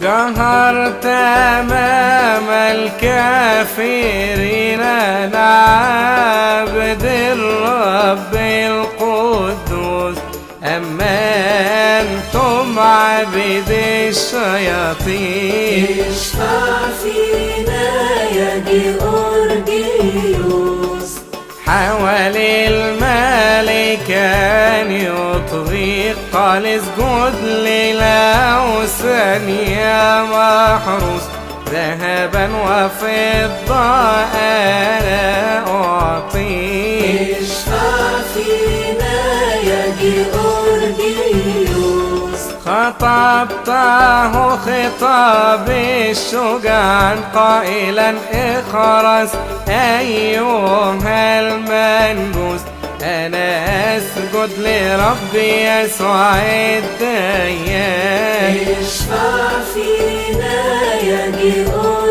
قهرت أمام الكافرين العابد الرب القدوس، أما أنتم عبيد الشياطين. اشفع فينا يا جيورجيوس. حاول الملك أن يطغيك، قال اسجد للأوثان يا محروس، ذهبا وفضة أنا أعطيك. اشفع فينا يا جيورجيوس. خطبته خطاب الشجعان قائلا اخرس أيها المنبوس، أنا أسجد لربي يسوع الديان. اشفع فينا يا جيورجيوس.